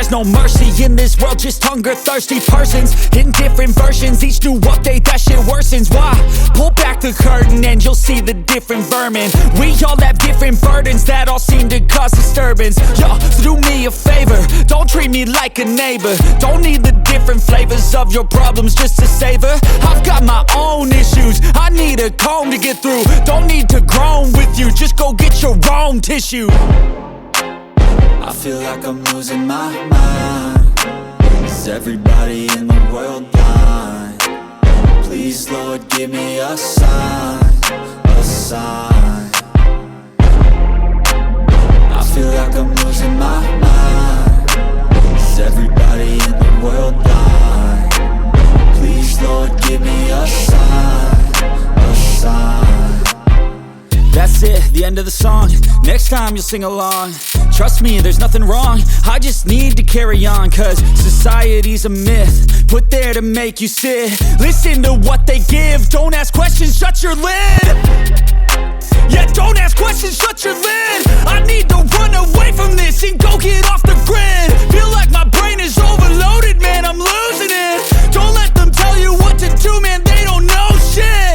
there's no mercy in this world, just hunger-thirsty persons in different versions. Each new update, that shit worsens. Why? Pull back the curtain and you'll see the different vermin. We all have different burdens that all seem to cause disturbance. Yo, so do me a favor, don't treat me like a neighbor. Don't need the different flavors of your problems just to savor. I've got my own issues, I need a comb to get through. Don't need to groan with you, just go get your own tissue. I feel like I'm losing my mind. Is everybody in the world blind? Please, Lord, give me a sign, a sign. I feel like I'm losing my mind. Is everybody in the world blind? Please, Lord, give me a sign, a sign. That's it, the end of the song. Next time you'll sing along. Trust me, there's nothing wrong, I just need to carry on. Cause society's a myth, put there to make you sit. Listen to what they give, don't ask questions, shut your lid. Yeah, don't ask questions, shut your lid. I need to run away from this and go get off the grid. Feel like my brain is overloaded, man, I'm losing it. Don't let them tell you what to do, man, they don't know shit.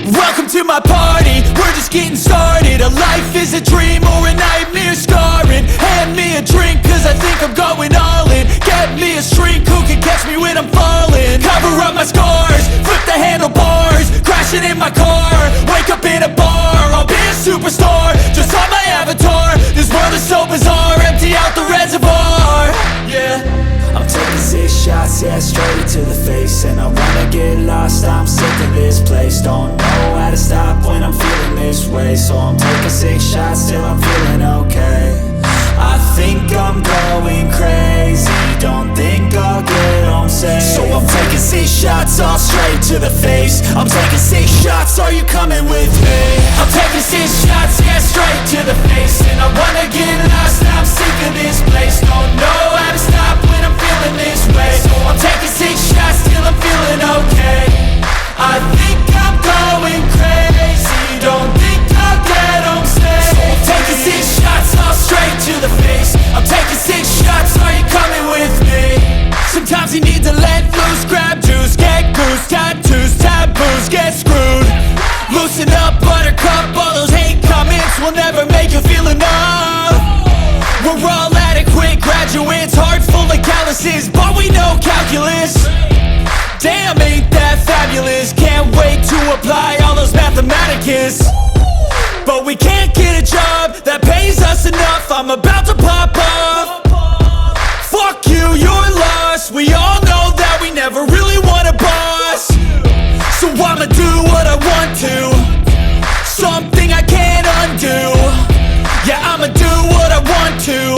Welcome to my party, we're just getting started. A life is a dream or a nightmare scarring. Hand me a drink cause I think I'm going all in. Get me a shrink who can catch me when I'm falling. Cover up my scars, flip the handlebars. Crashing in my car, wake up in a bar. I'll be a superstar, just on my avatar. This world is so bizarre, empty out the reservoir. Yeah, I'm taking 6 shots, yeah, straight to the face. And I wanna get lost, I'm sick of this place. Don't know how to stop when I'm feeling this way. So I'm taking 6 shots till I'm feeling okay. I think I'm going crazy, don't think I'll get home safe. So I'm taking 6 shots, all straight to the face. I'm taking 6 shots, are you coming with me? I'm taking 6 shots, yeah, straight to the face. And I wanna get lost, I'm sick of this place. Don't know how to stop when I'm feeling this way. So I'm taking 6 shots till I'm feeling okay. I think I'm going crazy, don't think I'll get home safe. So I'm taking 6 shots, all straight to the face. I'm taking 6 shots, are you coming with me? sometimes you Loosen up, buttercup, all those hate comments will never make you feel enough. We're all adequate graduates, heart full of calluses, but we know calculus. Damn, ain't that fabulous? Can't wait to apply all those mathematicus. But we can't get a job that pays us enough. I'm about to pop off. Fuck you, you're lost. We all know that we never really want a boss. So I'ma do what I want to, something I can't undo. Yeah, I'ma do what I want to,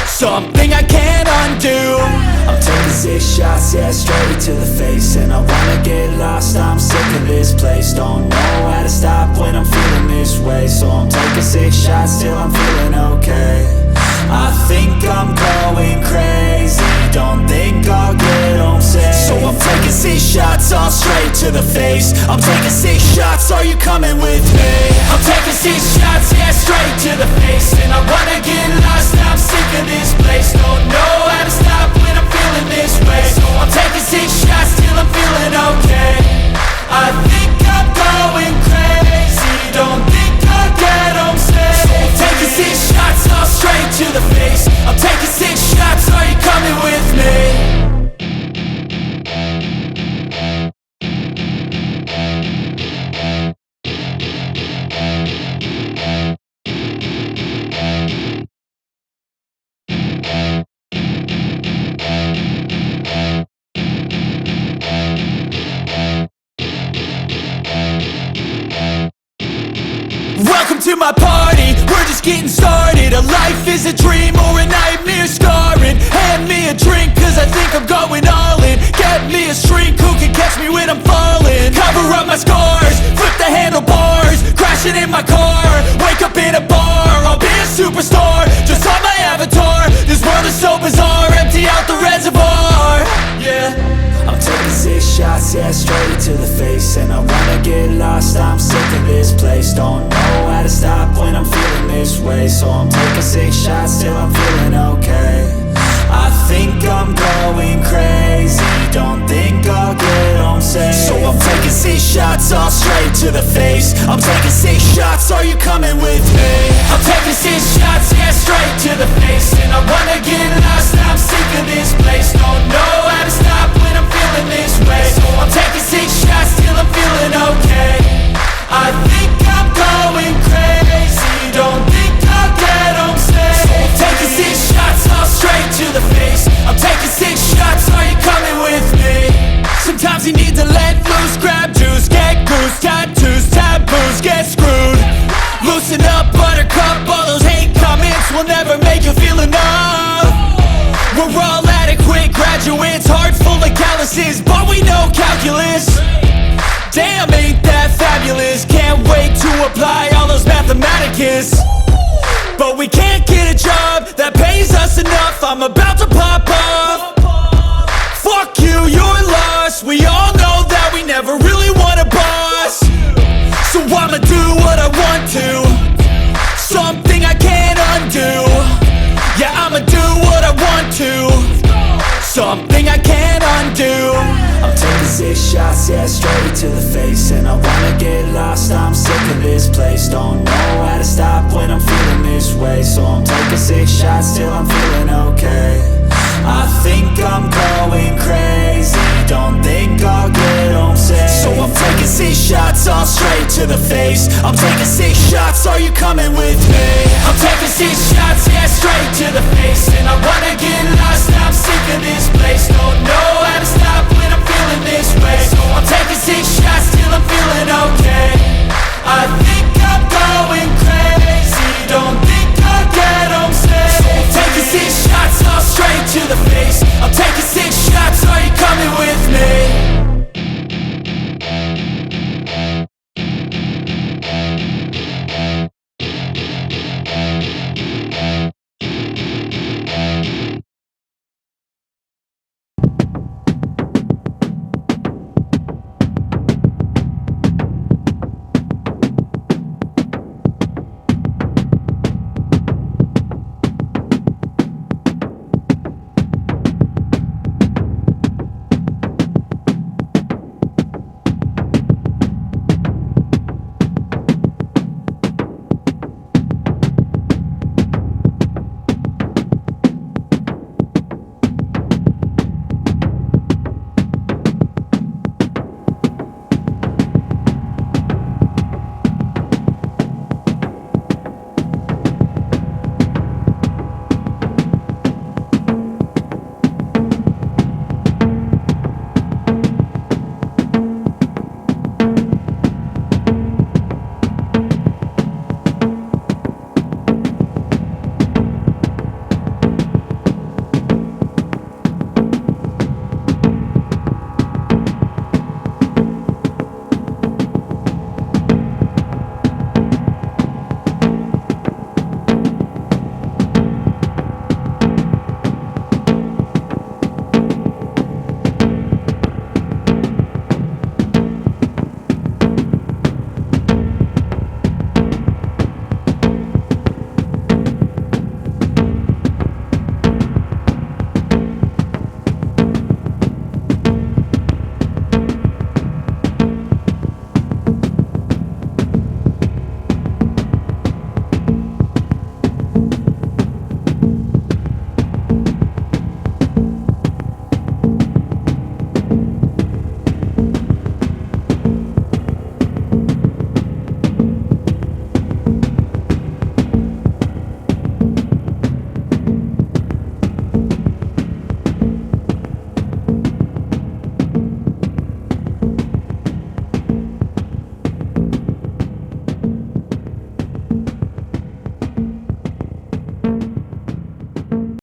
something I can't undo. I'm taking 6 shots, yeah, straight to the face. And I wanna get lost, I'm sick of this place. Don't know how to stop when I'm feeling this way. So I'm taking 6 shots till I'm feeling okay. I think I'm going crazy, don't think I'll get home safe. So I'm taking 6 shots, all straight to the face. I'm taking 6 shots, are you coming with me? I'm taking 6 shots, yeah, straight to the face. And I wanna get lost, I'm sick of this place. Don't know how to stop when I'm feeling this way. So I'm taking 6 shots till I'm feeling okay. I think I'm going crazy, don't think I'll get home safe. So I'm taking 6 shots, all straight to the face. I'm taking 6 shots, are you coming with me? Welcome to my party, we're just getting started. A life is a dream or a nightmare scarring. Hand me a drink cause I think I'm going all in. Get me a shrink who can catch me when I'm falling. Cover up my scars, flip the handlebars, crashing in my car, wake up in a bar. I'll be a superstar, just on my avatar. This world is so bizarre, empty out the reservoir. Yeah, I'm taking 6 shots, yeah, straight to the face. And I wanna get lost, I'm sick of this place. Don't know how to stop when I'm feeling this way. So I'm taking 6 shots till I'm feeling okay. I think I'm going crazy, don't think I'll get home safe. So I'm taking 6 shots, all straight to the face. I'm taking 6 shots, are you coming with me? I'm taking 6 shots, yeah, straight to the face. And I wanna get lost, I'm sick of this place. Don't know how to stop when I'm feeling this way. So I'm taking 6 shots till I'm feeling okay. I think I'm going crazy, don't think I'll get home safe. So I'm taking 6 shots, all straight to the face. I'm taking 6 shots, are you coming with me? Sometimes you need to let loose, grab juice, get goose, tattoos, taboos, get screwed. Loosen up, buttercup, all those hate comments will never make you feel enough. We're all adequate graduates, heart full of calluses, but we know calculus. Damn, ain't that fabulous? Can't wait to apply all those mathematicus. But we can't get a job that pays us enough. I'm about to pop off. Fuck you, you're lost. We all know that we never really want a boss. So I'ma do what I want to, something I can't undo. Yeah, I'ma do what I want to, something I can't undo. I'm taking 6 shots, yeah, straight to the face. And I wanna get lost, I'm sick of this place. Don't know how to stop when I'm feeling this way. So I'm taking 6 shots till I'm feeling okay. I think I'm going crazy, don't think I'll get home safe. So I'm taking 6 shots, all straight to the face. I'm taking 6 shots, are you coming with me? I'm taking 6 shots, yeah, straight to the face. And I wanna get lost, I'm sick of this place. Don't know how to stop when I'm feeling this way. So I'm taking 6 shots till I'm feeling okay.